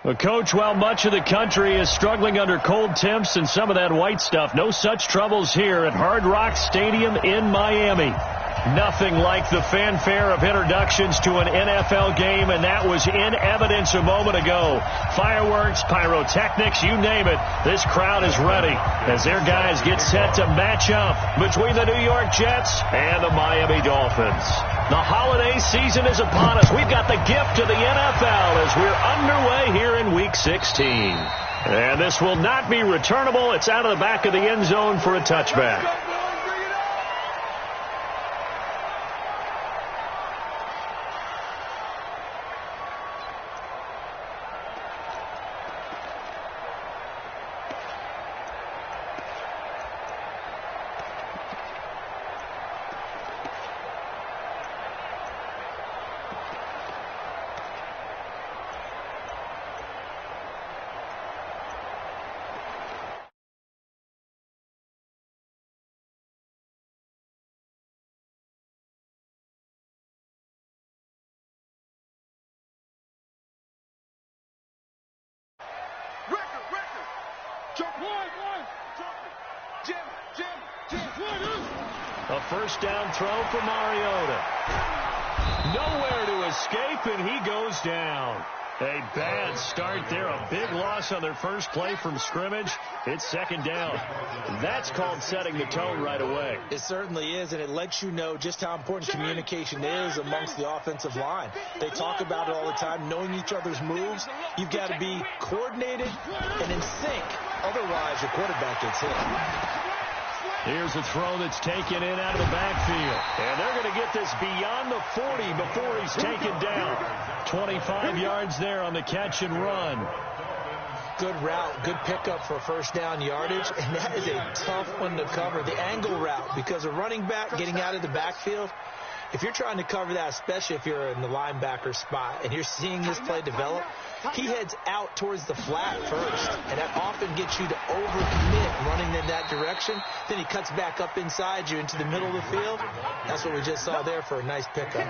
Well, Coach, while much of the country is struggling under cold temps and some of that white stuff, no such troubles here at Hard Rock Stadium in Miami. Nothing like the fanfare of introductions to an NFL game, and that was in evidence a moment ago. Fireworks, pyrotechnics, you name it. This crowd is ready as their guys get set to match up between the New York Jets and the Miami Dolphins. The holiday season is upon us. We've got the gift of the NFL as we're underway here in Week 16. And this will not be returnable. It's out of the back of the end zone for a touchback. A first down throw for Mariota. Nowhere to escape, and he goes down. A bad start there. A big loss on their first play from scrimmage. It's second down. That's called setting the tone right away. It certainly is, and it lets you know just how important communication is amongst the offensive line. They talk about it all the time, knowing each other's moves. You've got to be coordinated and in sync. Otherwise, your quarterback gets hit. Here's a throw that's taken in out of the backfield. And they're going to get this beyond the 40 before he's taken down. 25 yards there on the catch and run. Good route, good pickup for first down yardage, and that is a tough one to cover. The angle route, because a running back getting out of the backfield, if you're trying to cover that, especially if you're in the linebacker spot and you're seeing this play develop, he heads out towards the flat first, and that often gets you to overcommit running in that direction. Then he cuts back up inside you into the middle of the field. That's what we just saw there for a nice pickup.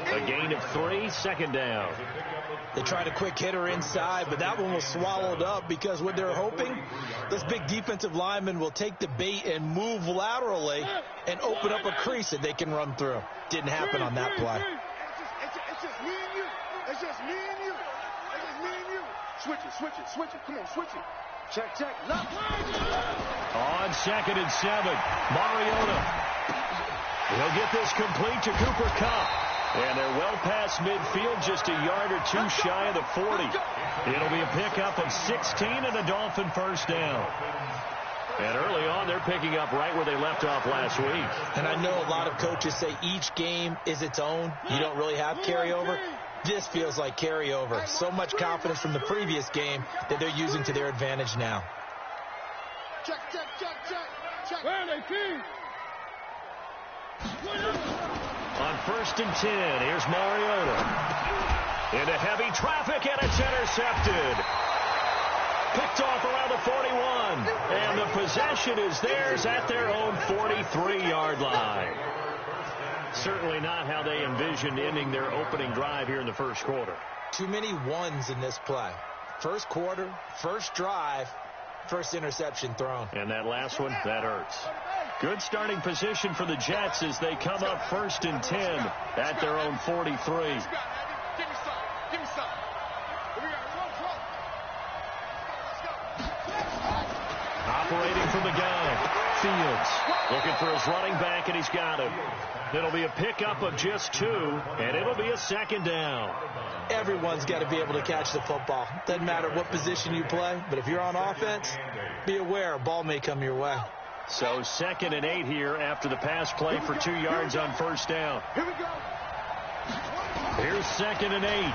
A gain of 3, second down. They tried a quick hitter inside, but that one was swallowed up because what they're hoping, this big defensive lineman will take the bait and move laterally and open up a crease that they can run through. Didn't happen on that play. It's just me and you. It's just me and you. It's just me and you. Switch it. Come on, switch it. Check. Left. On 2nd and 7, Mariota. He'll get this complete to Cooper Kupp. And they're well past midfield, just a yard or 2 shy of the 40. It'll be a pickup of 16 and a Dolphin first down. And early on, they're picking up right where they left off last week. And I know a lot of coaches say each game is its own. You don't really have carryover. This feels like carryover. So much confidence from the previous game that they're using to their advantage now. Check. Where are they, King? On 1st and 10, here's Mariota. Into heavy traffic, and it's intercepted. Picked off around the 41. And the possession is theirs at their own 43-yard line. Certainly not how they envisioned ending their opening drive here in the first quarter. Too many ones in this play. First quarter, first drive, first interception thrown. And that last one, that hurts. Good starting position for the Jets as they come up 1st and 10 at their own 43. Give me some. Operating from the gun. Fields looking for his running back, and he's got him. It'll be a pickup of just 2, and it'll be a second down. Everyone's got to be able to catch the football. Doesn't matter what position you play, but if you're on offense, be aware a ball may come your way. So 2nd and 8 here after the pass play for 2 yards on first down. Here we go. Here's 2nd and 8.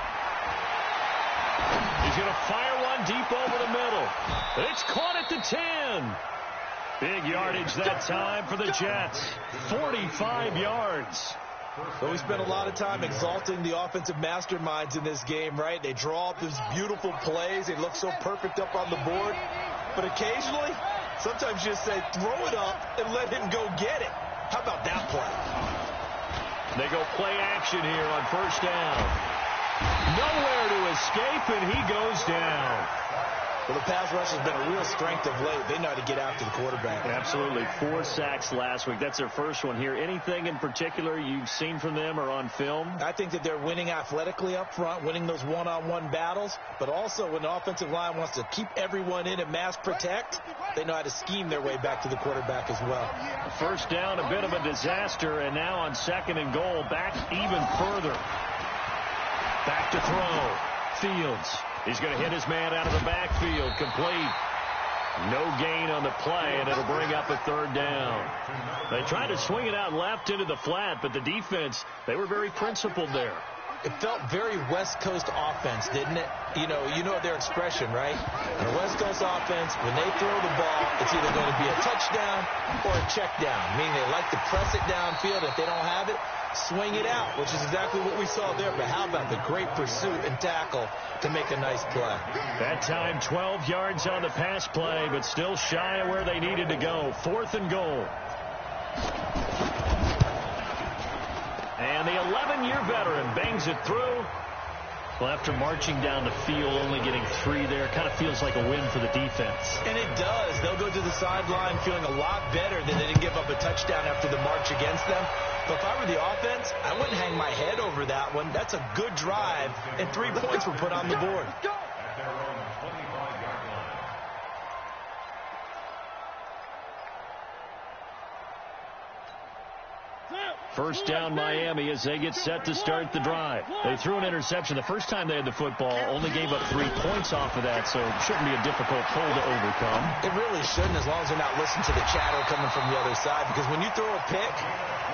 He's going to fire one deep over the middle. It's caught at the 10. Big yardage that time for the Jets. 45 yards. So we spent a lot of time exalting the offensive masterminds in this game, right? They draw up these beautiful plays. They look so perfect up on the board. But occasionally, sometimes you just say, throw it up and let him go get it. How about that play? They go play action here on first down. Nowhere to escape, and he goes down. Well, the pass rush has been a real strength of late. They know how to get after the quarterback. Absolutely. 4 sacks last week. That's their first one here. Anything in particular you've seen from them or on film? I think that they're winning athletically up front, winning those one-on-one battles, but also when the offensive line wants to keep everyone in and mass protect, they know how to scheme their way back to the quarterback as well. First down, a bit of a disaster, and now on 2nd and goal, back even further. Back to throw. Fields. He's going to hit his man out of the backfield. Complete. No gain on the play, and it'll bring up a 3rd down. They tried to swing it out left into the flat, but the defense, they were very principled there. It felt very West Coast offense, didn't it? You know their expression, right? On a West Coast offense, when they throw the ball, it's either going to be a touchdown or a check down, meaning they like to press it downfield. If they don't have it, swing it out, which is exactly what we saw there. But how about the great pursuit and tackle to make a nice play? That time 12 yards on the pass play, but still shy of where they needed to go. 4th and goal. And the 11-year veteran bangs it through. Well, after marching down the field, only getting 3 there, kind of feels like a win for the defense. And it does. They'll go to the sideline feeling a lot better than they didn't give up a touchdown after the march against them. But if I were the offense, I wouldn't hang my head over that one. That's a good drive, and 3 points were put on the board. First down Miami as they get set to start the drive. They threw an interception the first time they had the football, only gave up 3 points off of that, so it shouldn't be a difficult hole to overcome. It really shouldn't, as long as they're not listening to the chatter coming from the other side, because when you throw a pick,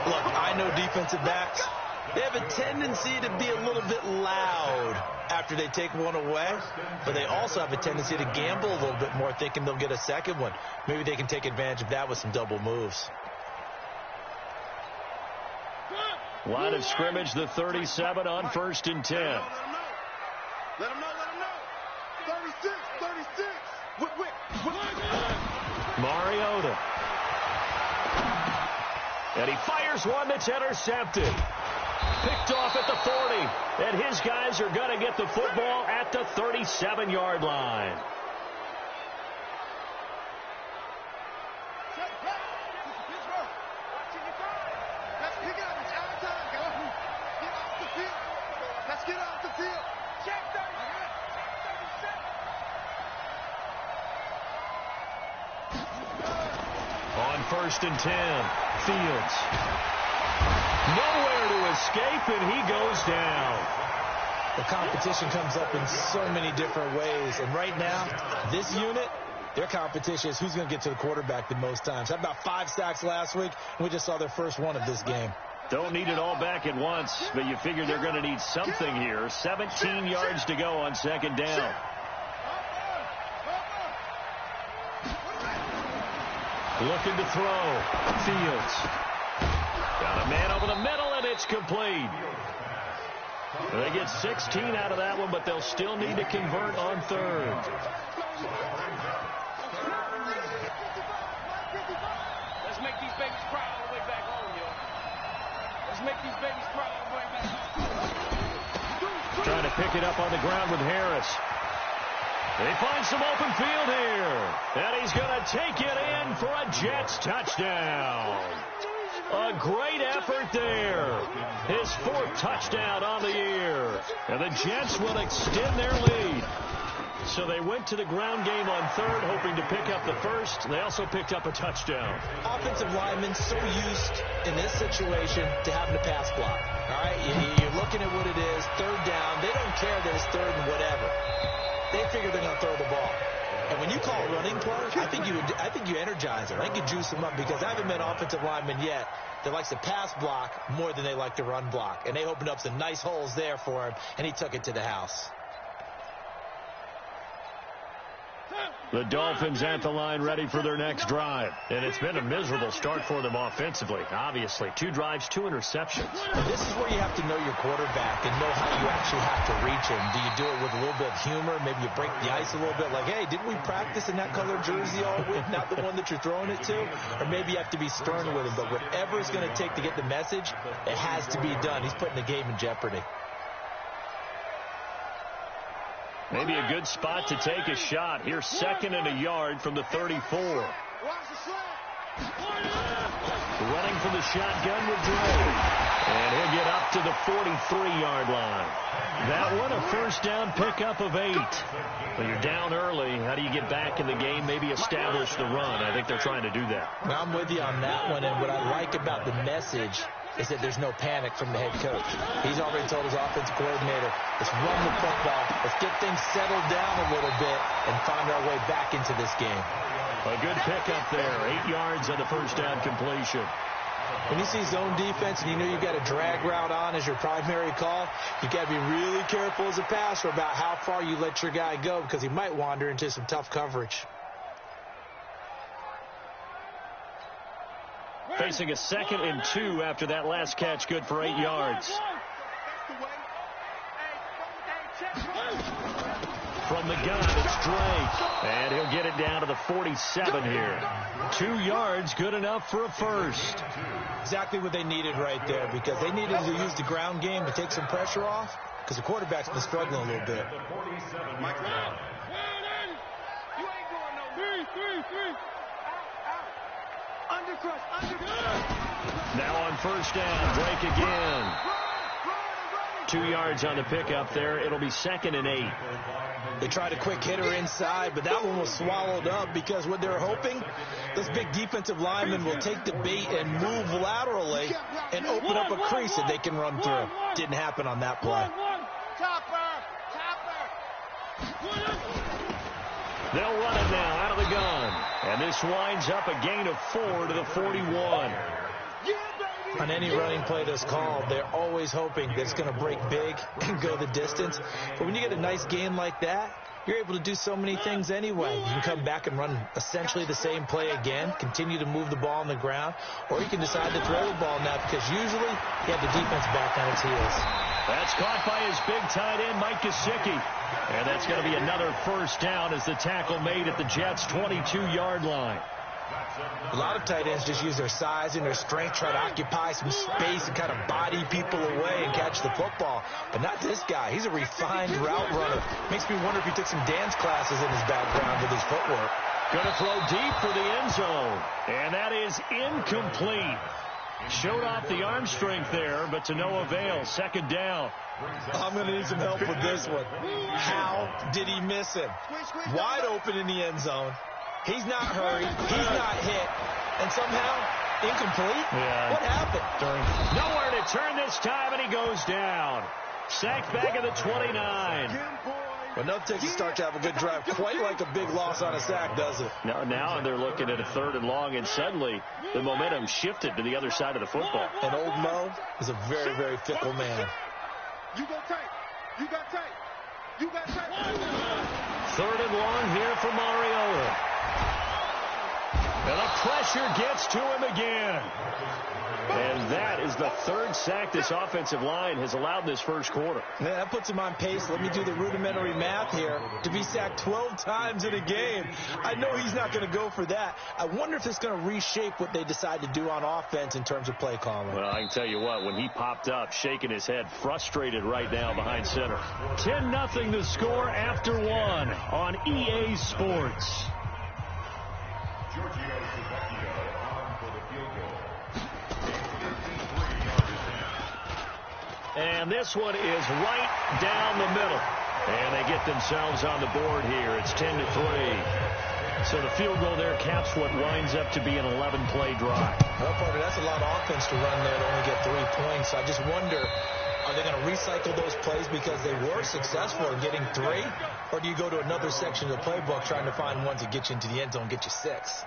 look, I know defensive backs, they have a tendency to be a little bit loud after they take one away, but they also have a tendency to gamble a little bit more, thinking they'll get a second one. Maybe they can take advantage of that with some double moves. Line of scrimmage, the 37 on 1st and 10. Let him know. 36. Mariota. And he fires one that's intercepted. Picked off at the 40. And his guys are going to get the football at the 37-yard line. Get off the field. Check 37. On 1st and 10, Fields. Nowhere to escape, and he goes down. The competition comes up in so many different ways, and right now, this unit, their competition is who's going to get to the quarterback the most times. Had about 5 sacks last week, and we just saw their first one of this game. Don't need it all back at once, but you figure they're going to need something here. 17 yards to go on 2nd down. Looking to throw. Fields. Got a man over the middle, and it's complete. They get 16 out of that one, but they'll still need to convert on 3rd. Let's make these babies cry all the way back home, yo. Let's make these babies cry all the way back home. Trying to pick it up on the ground with Harris. They find some open field here. And he's going to take it in for a Jets touchdown. A great effort there. His 4th touchdown on the year. And the Jets will extend their lead. So they went to the ground game on 3rd, hoping to pick up the 1st. They also picked up a touchdown. Offensive linemen so used in this situation to having to pass block. All right, you're looking at what it is, 3rd down. They don't care that it's 3rd and whatever. They figure they're going to throw the ball. And when you call running play, I think you energize them. I think you juice them up, because I haven't met offensive lineman yet that likes to pass block more than they like to run block. And they opened up some nice holes there for him, and he took it to the house. The Dolphins at the line ready for their next drive. And it's been a miserable start for them offensively. Obviously, 2 drives, 2 interceptions. And this is where you have to know your quarterback and know how you actually have to reach him. Do you do it with a little bit of humor? Maybe you break the ice a little bit, like, hey, didn't we practice in that color jersey all week, not the one that you're throwing it to? Or maybe you have to be stern with him. But whatever it's going to take to get the message, it has to be done. He's putting the game in jeopardy. Maybe a good spot to take a shot. Here's 2nd and a yard from the 34. Running from the shotgun with Dre. And he'll get up to the 43-yard line. That one, a first down pickup of 8. When you're down early, how do you get back in the game, maybe establish the run? I think they're trying to do that. Well, I'm with you on that one, and what I like about the message is that there's no panic from the head coach. He's already told his offensive coordinator, let's run the football, let's get things settled down a little bit, and find our way back into this game. A good pickup there, 8 yards on the first down completion. When you see zone defense and you know you've got a drag route on as your primary call, you got to be really careful as a passer about how far you let your guy go because he might wander into some tough coverage. Facing a 2nd and 2 after that last catch, good for 8 yards. From the gun, it's Drake. And he'll get it down to the 47 here. 2 yards, good enough for a first. Exactly what they needed right there because they needed to use the ground game to take some pressure off because the quarterback's been struggling a little bit. Now on first down, Drake again. 2 yards on the pickup there. It'll be 2nd and 8. They tried a quick hitter inside, but that one was swallowed up because what they're hoping, this big defensive lineman will take the bait and move laterally and open up a crease that they can run through. Didn't happen on that play. They'll run it now out of the gun. And this winds up a gain of 4 to the 41. On any running play that's called, they're always hoping that it's going to break big and go the distance. But when you get a nice gain like that, you're able to do so many things anyway. You can come back and run essentially the same play again, continue to move the ball on the ground, or you can decide to throw the ball now because usually you have the defense back on its heels. That's caught by his big tight end, Mike Gesicki. And that's going to be another first down as the tackle made at the Jets' 22-yard line. A lot of tight ends just use their size and their strength, try to occupy some space and kind of body people away and catch the football. But not this guy. He's a refined route runner. Makes me wonder if he took some dance classes in his background with his footwork. Going to throw deep for the end zone. And that is incomplete. Showed off the arm strength there, but to no avail. 2nd down. I'm going to need some help with this one. How did he miss him? Wide open in the end zone. He's not hurried. He's not hit. And somehow, incomplete? Yeah. What happened? Nowhere to turn this time, and he goes down. Sacked back at the 29. Well, no takes a start to have a good drive. Quite like a big loss on a sack, does it? Now they're looking at a 3rd and long, and suddenly the momentum shifted to the other side of the football. And old Mo is a very, very fickle man. You go tight. You got tight. You got tight. 3rd and long here for Mariota. And the pressure gets to him again. And that is the 3rd sack this offensive line has allowed this first quarter. Yeah, that puts him on pace. Let me do the rudimentary math here. To be sacked 12 times in a game. I know he's not going to go for that. I wonder if it's going to reshape what they decide to do on offense in terms of play calling. Well, I can tell you what, when he popped up, shaking his head, frustrated right now behind center. 10-0 the score after 1 on EA Sports. And this one is right down the middle. And they get themselves on the board here. It's 10-3. So the field goal there caps what winds up to be an 11-play drive. Well, Parker, that's a lot of offense to run there to only get 3 points. I just wonder, are they going to recycle those plays because they were successful in getting 3? Or do you go to another section of the playbook trying to find one to get you into the end zone and get you 6?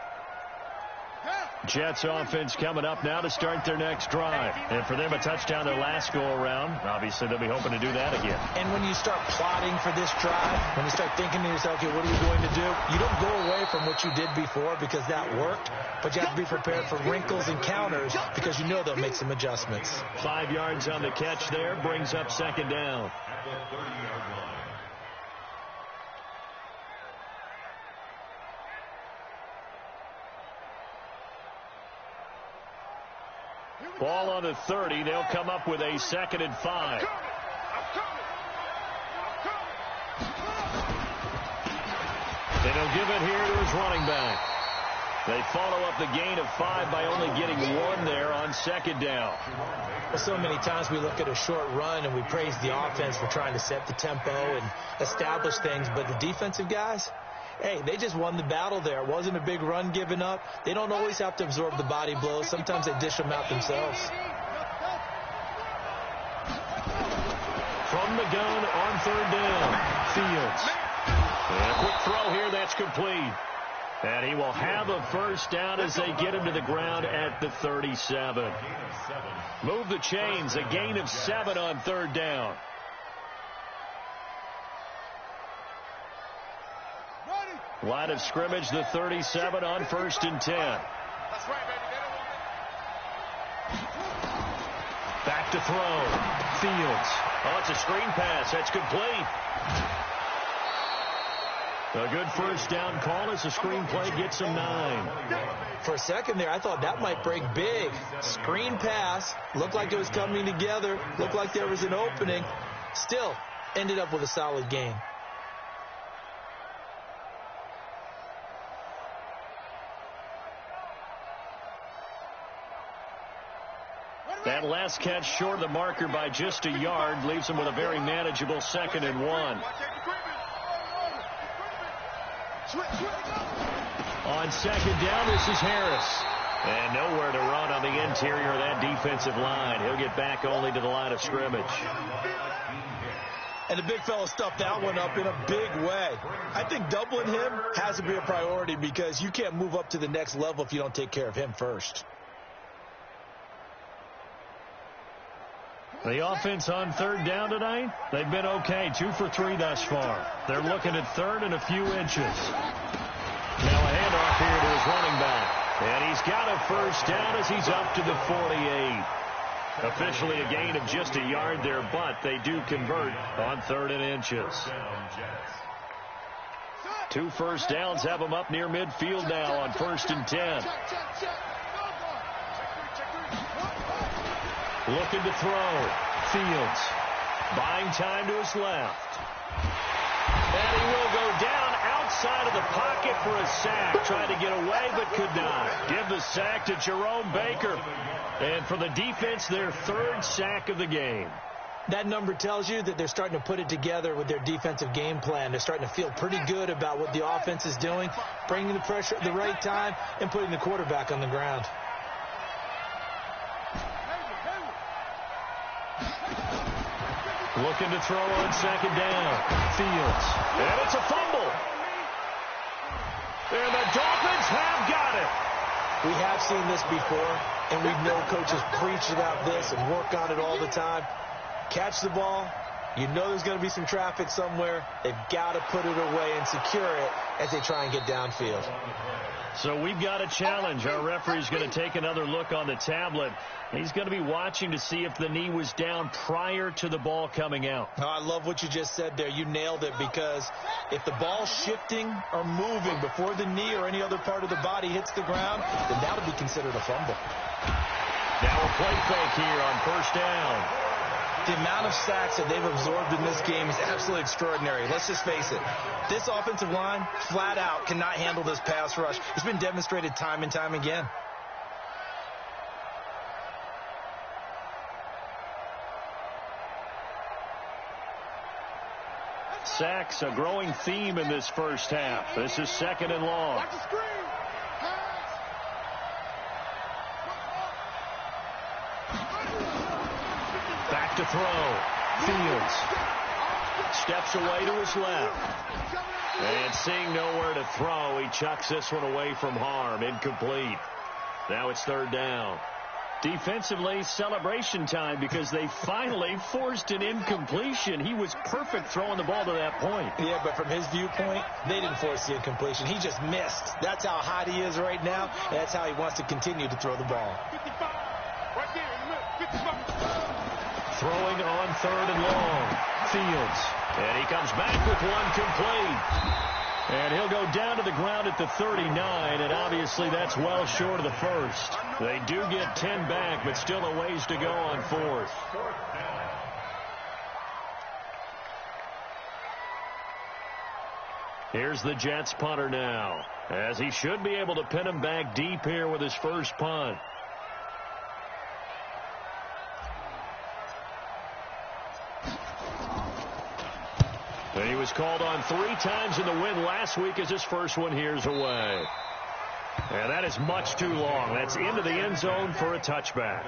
Jets offense coming up now to start their next drive. And for them, a touchdown their last go-around. Obviously, they'll be hoping to do that again. And when you start plotting for this drive, when you start thinking to yourself, okay, what are you going to do? You don't go away from what you did before because that worked, but you have to be prepared for wrinkles and counters because you know they'll make some adjustments. 5 yards on the catch there, brings up 2nd down. Ball on the 30. They'll come up with a 2nd and 5. And he'll give it here to his running back. They follow up the gain of 5 by only getting 1 there on second down. Well, so many times we look at a short run and we praise the offense for trying to set the tempo and establish things, but the defensive guys, hey, they just won the battle there. It wasn't a big run given up. They don't always have to absorb the body blows. Sometimes they dish them out themselves. From the gun on third down, Fields. And a quick throw here, that's complete. And he will have a first down as they get him to the ground at the 37. Move the chains, a gain of 7 on third down. Line of scrimmage, the 37 on 1st and 10. That's right, baby. They don't want it. Back to throw. Fields. Oh, it's a screen pass. That's complete. A good first down call as the screen play gets him 9. For a second there, I thought that might break big. Screen pass. Looked like it was coming together. Looked like there was an opening. Still, ended up with a solid gain. That last catch short of the marker by just a yard leaves him with a very manageable 2nd and 1. On second down, this is Harris. And nowhere to run on the interior of that defensive line. He'll get back only to the line of scrimmage. And the big fella stuffed that one up in a big way. I think doubling him has to be a priority because you can't move up to the next level if you don't take care of him first. The offense on third down tonight, they've been okay. 2 for 3 thus far. They're looking at third and a few inches. Now a handoff here to his running back. And he's got a first down as he's up to the 48. Officially a gain of just a yard there, but they do convert on 3rd and inches. 2 first downs have them up near midfield now on 1st and 10. Looking to throw. Fields. Buying time to his left. And he will go down outside of the pocket for a sack. Trying to get away, but could not. Give the sack to Jerome Baker. And for the defense, their 3rd sack of the game. That number tells you that they're starting to put it together with their defensive game plan. They're starting to feel pretty good about what the offense is doing, bringing the pressure at the right time, and putting the quarterback on the ground. Looking to throw on second down. Fields. And it's a fumble. And the Dolphins have got it. We have seen this before, and we know coaches preach about this and work on it all the time. Catch the ball. You know there's going to be some traffic somewhere. They've got to put it away and secure it as they try and get downfield. So we've got a challenge. Our referee's going to take another look on the tablet. He's going to be watching to see if the knee was down prior to the ball coming out. Oh, I love what you just said there. You nailed it, because if the ball's shifting or moving before the knee or any other part of the body hits the ground, then that would be considered a fumble. Now a play fake here on 1st down. The amount of sacks that they've absorbed in this game is absolutely extraordinary. Let's just face it. This offensive line, flat out, cannot handle this pass rush. It's been demonstrated time and time again. Sacks, a growing theme in this first half. This is 2nd and long. Back to throw. Fields steps away to his left. And seeing nowhere to throw, he chucks this one away from harm. Incomplete. Now it's 3rd down. Defensively, celebration time, because they finally forced an incompletion. He was perfect throwing the ball to that point. Yeah, but from his viewpoint, they didn't force the incompletion. He just missed. That's how hot he is right now, and that's how he wants to continue to throw the ball. 55. Right there in the middle. 55. Throwing on 3rd and long. Fields. And he comes back with one complete. And he'll go down to the ground at the 39, and obviously that's well short of the first. They do get 10 back, but still a ways to go on 4th. Here's the Jets punter now, as he should be able to pin him back deep here with his first punt. And he was called on 3 times in the win last week as his first one here's away. And that is much too long. That's into the end zone for a touchback.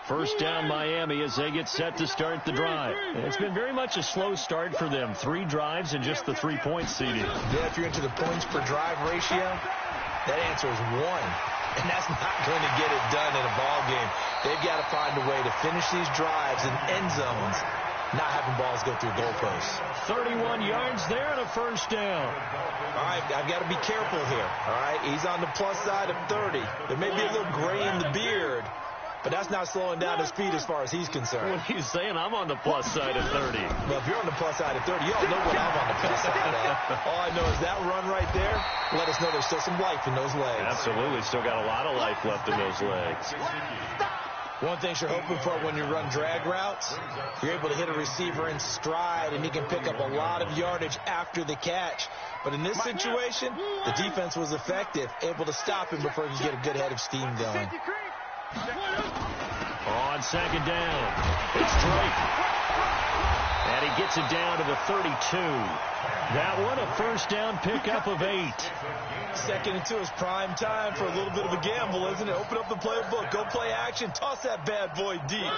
First down Miami as they get set to start the drive. And it's been very much a slow start for them. 3 drives and just the 3 points seeded. Yeah, if you're into the points per drive ratio, that answer is 1. And that's not going to get it done in a ball game. They've got to find a way to finish these drives in end zones, not having balls go through goalposts. 31 yards there and a first down. All right, I've got to be careful here. All right, he's on the plus side of 30. There may be a little gray in the beard, but that's not slowing down his speed as far as he's concerned. What are you saying? I'm on the plus side of 30. Well, if you're on the plus side of 30, you all know what I'm on the plus side of. All I know is that run right there, let us know there's still some life in those legs. Absolutely. Still got a lot of life left in those legs. One thing you're hoping for when you run drag routes, you're able to hit a receiver in stride, and he can pick up a lot of yardage after the catch. But in this situation, the defense was effective, able to stop him before he could get a good head of steam going. On second down, it's Drake. And he gets it down to the 32. That one a first down pickup of 8. 2nd and 2 is prime time for a little bit of a gamble, isn't it? Open up the playbook, go play action, toss that bad boy deep.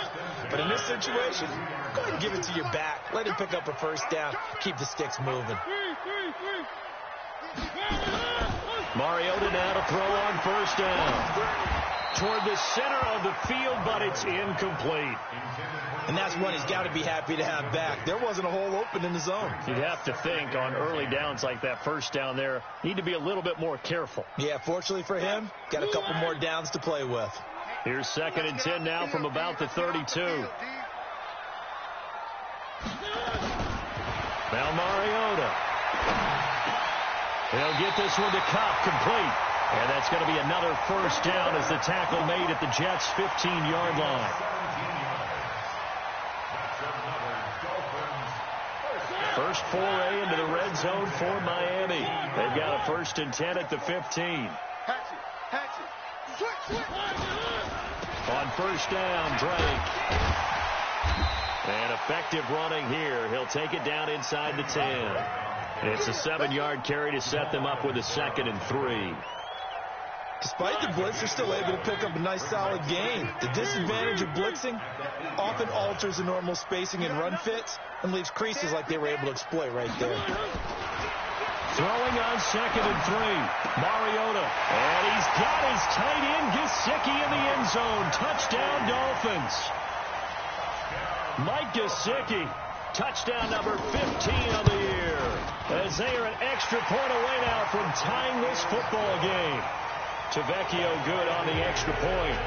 But in this situation, go ahead and give it to your back. Let him pick up a first down. Keep the sticks moving. Mariota now to throw on first down. Toward the center of the field, but it's incomplete. And that's one he's got to be happy to have back. There wasn't a hole open in the zone. You'd have to think on early downs like that first down there, need to be a little bit more careful. Yeah, fortunately for him, got a couple more downs to play with. Here's 2nd and 10 now from about the 32. Now Mariota. He'll get this one to Kupp, complete. And that's going to be another first down as the tackle made at the Jets' 15-yard line. First foray into the red zone for Miami. They've got a 1st and 10 at the 15. On first down, Drake. And effective running here. He'll take it down inside the 10. It's a 7-yard carry to set them up with a 2nd and 3. Despite the blitz, they're still able to pick up a nice solid gain. The disadvantage of blitzing often alters the normal spacing and run fits and leaves creases like they were able to exploit right there. Throwing on 2nd and 3. Mariota. And he's got his tight end Gesicki in the end zone. Touchdown Dolphins. Mike Gesicki. Touchdown number 15 of the year. As they are an extra point away now from tying this football game. Tavecchio good on the extra point.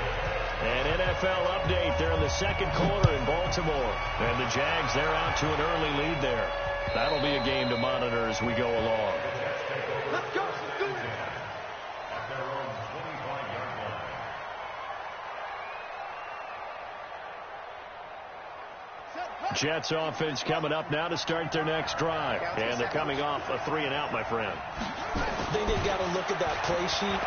An NFL update. They're in the 2nd quarter in Baltimore. And the Jags, they're out to an early lead there. That'll be a game to monitor as we go along. Let's go. Do it. Jets offense coming up now to start their next drive. And they're coming off a 3-and-out, my friend. I think they've got to look at that play sheet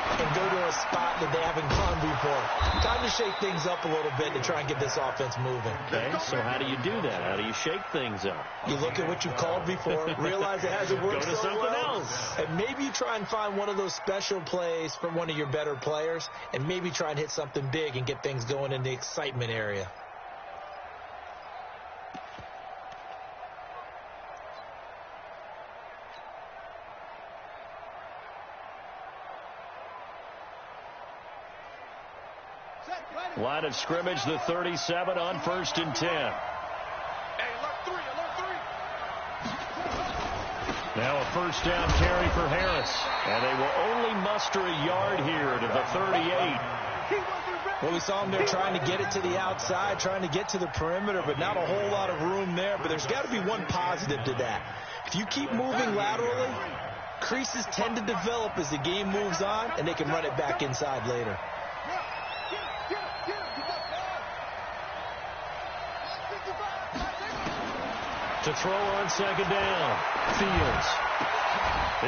and go to a spot that they haven't gone before. Time to shake things up a little bit to try and get this offense moving. Okay, so how do you do that? How do you shake things up? You look at what you've called before, realize it hasn't worked Go to so something well, else. and maybe you try and find one of those special plays from one of your better players, and maybe try and hit something big and get things going in the excitement area. Line of scrimmage, the 37 on 1st and 10. Hey, alert 3. Now a first down carry for Harris. And they will only muster a yard here to the 38. Well, we saw them there trying to get it to the outside, trying to get to the perimeter, but not a whole lot of room there. But there's got to be one positive to that. If you keep moving laterally, creases tend to develop as the game moves on, and they can run it back inside later. To throw on second down. Fields.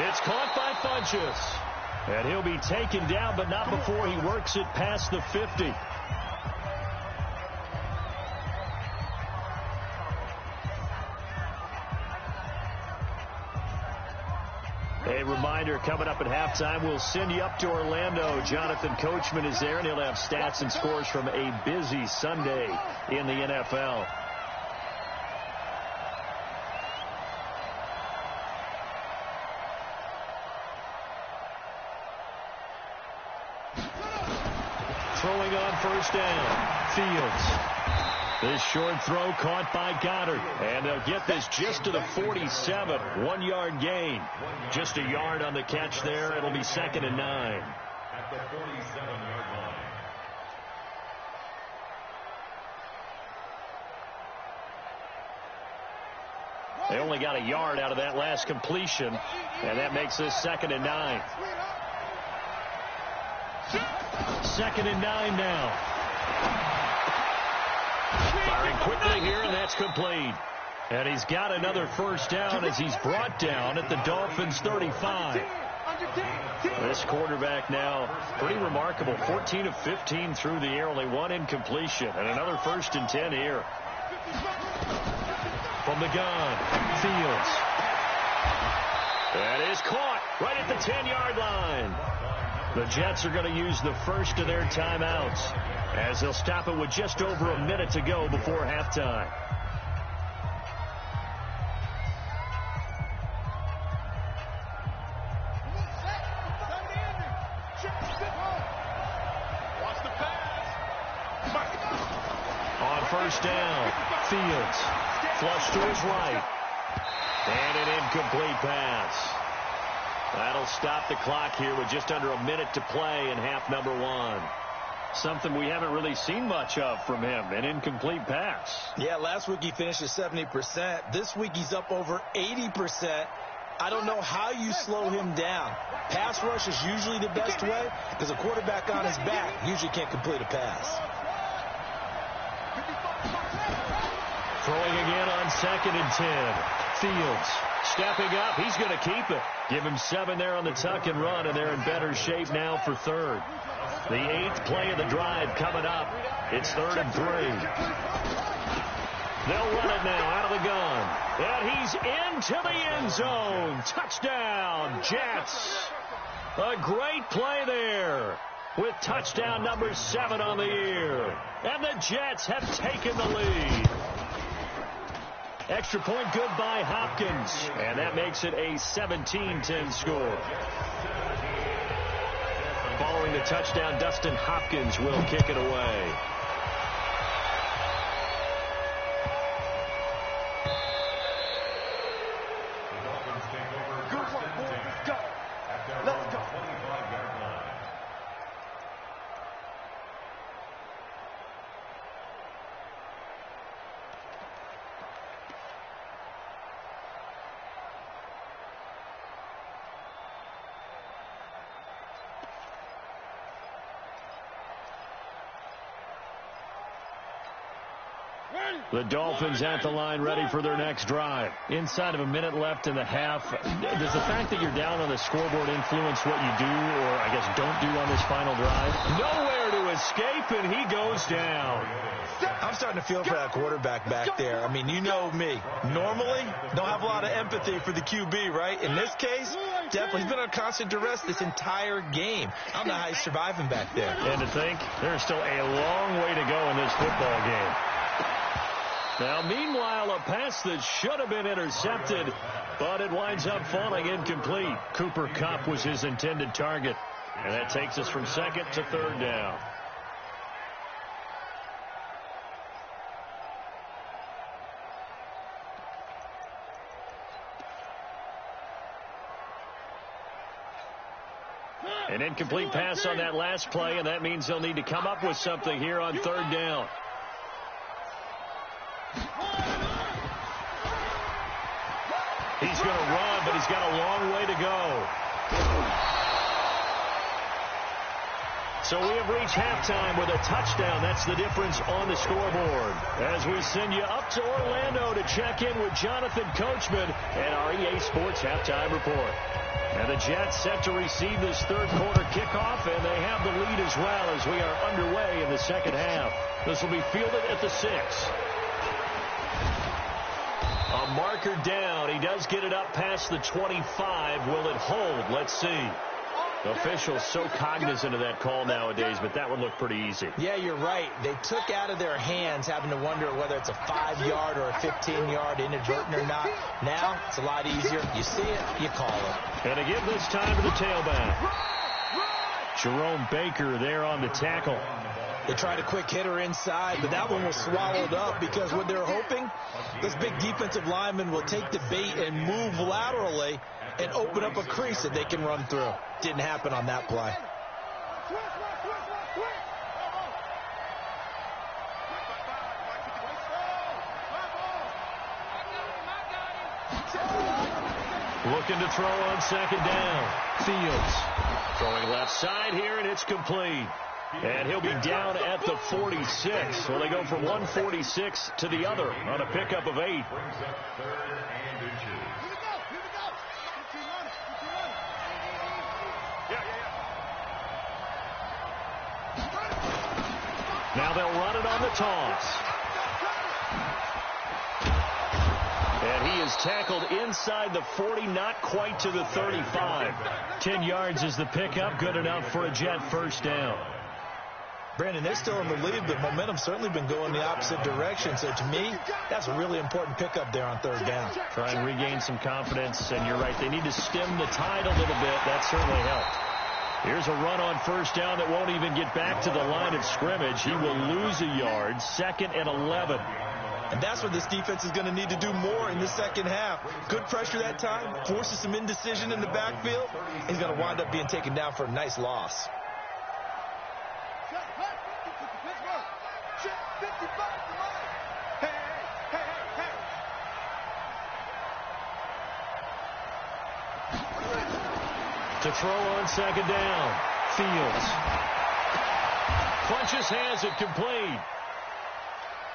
It's caught by Funchess. And he'll be taken down, but not before he works it past the 50. A reminder, coming up at halftime, we'll send you up to Orlando. Jonathan Coachman is there, and he'll have stats and scores from a busy Sunday in the NFL. Throwing on first down, Fields. This short throw caught by Goddard. And they'll get this just to the 47. 1-yard gain. Just a yard on the catch there. It'll be 2nd and 9. At the 47-yard line. They only got a yard out of that last completion. And that makes this 2nd and 9. 2nd and 9 now. Firing quickly here, and that's complete. And he's got another first down as he's brought down at the Dolphins' 35. This quarterback now, pretty remarkable. 14 of 15 through the air, only one incompletion. And another 1st and 10 here. From the gun, Fields. That is caught right at the 10-yard line. The Jets are going to use the first of their timeouts as they'll stop it with just over a minute to go before halftime. On first down, Fields flush to his right. And an incomplete pass. That'll stop the clock here with just under a minute to play in half number 1. Something we haven't really seen much of from him, an incomplete pass. Yeah, last week he finished at 70%. This week he's up over 80%. I don't know how you slow him down. Pass rush is usually the best way because a quarterback on his back usually can't complete a pass. Throwing again on 2nd and 10. Fields stepping up. He's going to keep it. Give him 7 there on the tuck and run, and they're in better shape now for 3rd. The 8th play of the drive coming up. It's 3rd and 3. They'll run it now out of the gun. And he's into the end zone. Touchdown, Jets. A great play there with touchdown number 7 on the year. And the Jets have taken the lead. Extra point good by Hopkins. And that makes it a 17-10 score. Following the touchdown, Dustin Hopkins will kick it away. Good one, boys. Let's go. Let's go. 25-yard line. The Dolphins at the line ready for their next drive. Inside of a minute left in the half. Does the fact that you're down on the scoreboard influence what you do or, I guess, don't do on this final drive? Nowhere to escape, and he goes down. I'm starting to feel for that quarterback back there. I mean, you know me. Normally, don't have a lot of empathy for the QB, right? In this case, definitely. He's been under constant duress this entire game. I don't know how he's surviving back there. And to think, there's still a long way to go in this football game. Now, meanwhile, a pass that should have been intercepted, but it winds up falling incomplete. Cooper Kupp was his intended target. And that takes us from 2nd to 3rd down. An incomplete pass on that last play, and that means they'll need to come up with something here on 3rd down. He's going to run, but he's got a long way to go. So we have reached halftime with a touchdown. That's the difference on the scoreboard. As we send you up to Orlando to check in with Jonathan Coachman and our EA Sports Halftime Report. And the Jets set to receive this third quarter kickoff, and they have the lead as well as we are underway in the second half. This will be fielded at the 6. A marker down. He does get it up past the 25. Will it hold? Let's see. Officials so cognizant of that call nowadays, but that would look pretty easy. Yeah, you're right. They took out of their hands having to wonder whether it's a 5-yard or a 15-yard inadvertent or not. Now, it's a lot easier. You see it, you call it. And to give this time to the tailback. Jerome Baker there on the tackle. They tried a quick hitter inside, but that one was swallowed up because what they're hoping, this big defensive lineman will take the bait and move laterally and open up a crease that they can run through. Didn't happen on that play. Looking to throw on second down. Fields throwing left side here, and it's complete. And he'll be down at the 46. Well, they go from 146 to the other on a pickup of 8. Now they'll run it on the toss. And he is tackled inside the 40, not quite to the 35. 10 yards is the pickup, good enough for a Jet first down. Brandon, they're still in the lead. The momentum's certainly been going the opposite direction. So to me, that's a really important pickup there on third down. Try and regain some confidence, and you're right. They need to stem the tide a little bit. That certainly helped. Here's a run on first down that won't even get back to the line of scrimmage. He will lose a yard, 2nd and 11. And that's what this defense is going to need to do more in the second half. Good pressure that time, forces some indecision in the backfield. He's going to wind up being taken down for a nice loss. To throw on second down. Fields. Clutches, has it complete.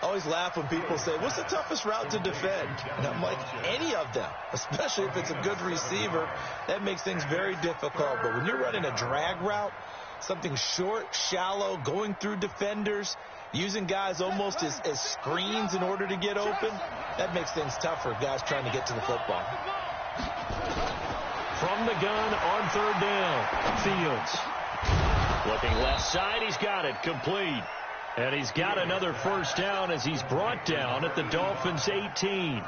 Always laugh when people say, what's the toughest route to defend? And I'm like, any of them, especially if it's a good receiver. That makes things very difficult. But when you're running a drag route, something short, shallow, going through defenders, using guys almost as screens in order to get open, that makes things tough for guys trying to get to the football. From the gun on third down. Fields. Looking left side. He's got it. Complete. And he's got another first down as he's brought down at the Dolphins' 18.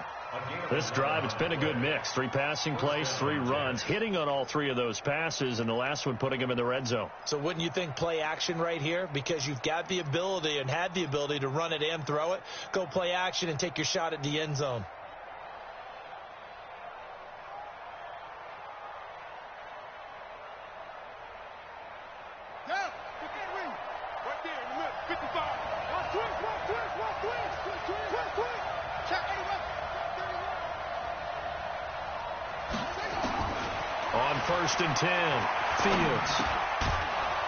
This drive, it's been a good mix. 3 passing plays, 3 runs, hitting on all 3 of those passes, and the last one putting him in the red zone. So wouldn't you think play action right here? Because you've got the ability and had the ability to run it and throw it. Go play action and take your shot at the end zone. On 1st and 10, Fields.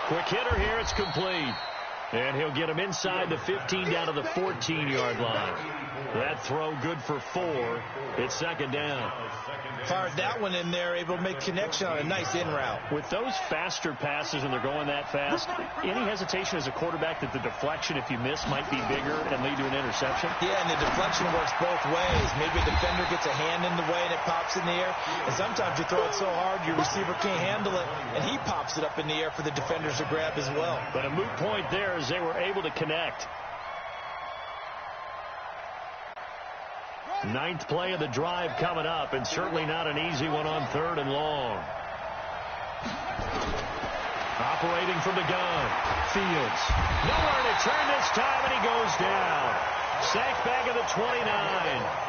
Quick hitter here, it's complete. And he'll get him inside the 15 down to the 14-yard line. That throw good for 4. It's second down. Fired that one in there, able to make connection on a nice in route. With those faster passes when they're going that fast, any hesitation as a quarterback that the deflection, if you miss, might be bigger and lead to an interception? Yeah, and the deflection works both ways. Maybe a defender gets a hand in the way and it pops in the air. And sometimes you throw it so hard your receiver can't handle it, and he pops it up in the air for the defenders to grab as well. But a moot point there as they were able to connect. 9th play of the drive coming up, and certainly not an easy one on 3rd and long. Operating from the gun. Fields. Nowhere to turn this time, and he goes down. Sacked back at the 29.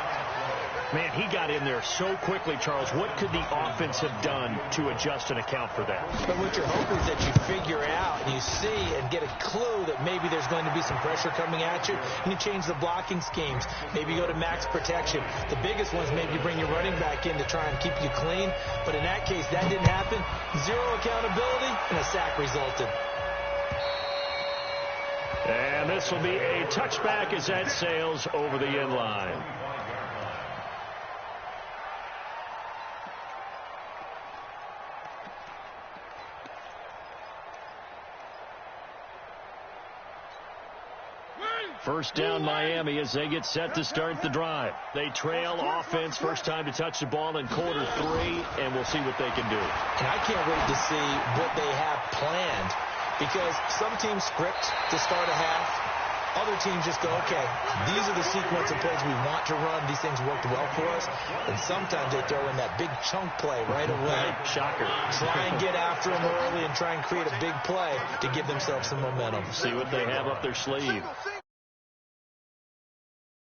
Man, he got in there so quickly, Charles. What could the offense have done to adjust and account for that? But what you're hoping is that you figure out and you see and get a clue that maybe there's going to be some pressure coming at you, and you change the blocking schemes. Maybe you go to max protection. The biggest ones, maybe you bring your running back in to try and keep you clean. But in that case, that didn't happen. 0 accountability, and a sack resulted. And this will be a touchback as that sails over the end line. First down Miami as they get set to start the drive. They trail offense, first time to touch the ball in quarter 3, and we'll see what they can do. And I can't wait to see what they have planned, because some teams script to start a half. Other teams just go, okay, these are the sequence of plays we want to run. These things worked well for us. And sometimes they throw in that big chunk play right away. Shocker. Try and get after them early and try and create a big play to give themselves some momentum. See what they have up their sleeve.